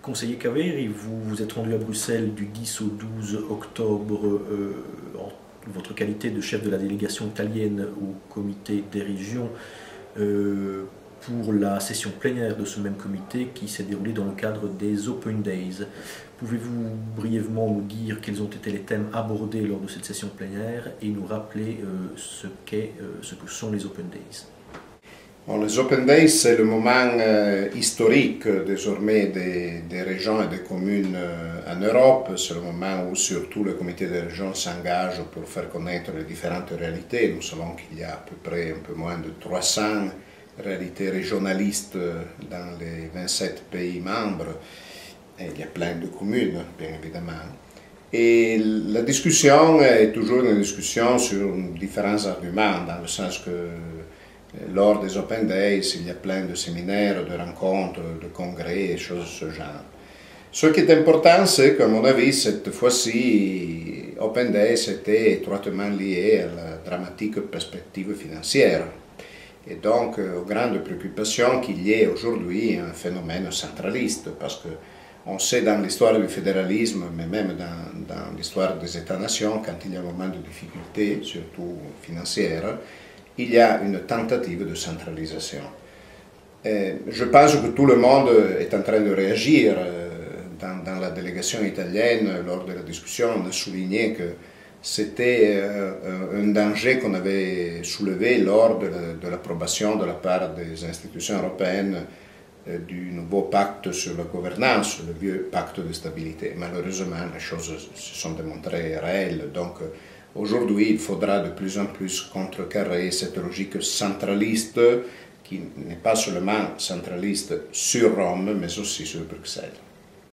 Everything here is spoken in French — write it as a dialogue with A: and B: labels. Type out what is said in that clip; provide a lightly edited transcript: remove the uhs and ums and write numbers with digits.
A: Conseiller Caveri, vous vous êtes rendu à Bruxelles du 10 au 12 octobre en votre qualité de chef de la délégation italienne au comité des régions pour la session plénière de ce même comité qui s'est déroulée dans le cadre des Open Days. Pouvez-vous brièvement nous dire quels ont été les thèmes abordés lors de cette session plénière et nous rappeler ce que sont les Open Days?
B: Bon, les Open Days, c'est le moment historique désormais des régions et des communes en Europe. C'est le moment où surtout le comité des régions s'engage pour faire connaître les différentes réalités. Nous savons qu'il y a à peu près un peu moins de 300 réalités régionalistes dans les 27 pays membres. Et il y a plein de communes, bien évidemment. Et la discussion est toujours une discussion sur différents arguments, dans le sens que lors des Open Days, il y a plein de séminaires, de rencontres, de congrès et choses de ce genre. Ce qui est important, c'est qu'à mon avis, cette fois-ci, Open Days était étroitement lié à la dramatique perspective financière. Et donc aux grandes préoccupations qu'il y ait aujourd'hui un phénomène centraliste, parce que on sait dans l'histoire du fédéralisme, mais même dans l'histoire des États-nations, quand il y a un moment de difficulté, surtout financière, il y a une tentative de centralisation. Et je pense que tout le monde est en train de réagir. Dans la délégation italienne, lors de la discussion, on a souligné que c'était un danger qu'on avait soulevé lors de l'approbation de la part des institutions européennes du nouveau pacte sur la gouvernance, le vieux pacte de stabilité. Malheureusement, les choses se sont démontrées réelles. Donc, aujourd'hui, il faudra de plus en plus contrecarrer cette logique centraliste qui n'est pas seulement centraliste sur Rome, mais aussi sur Bruxelles.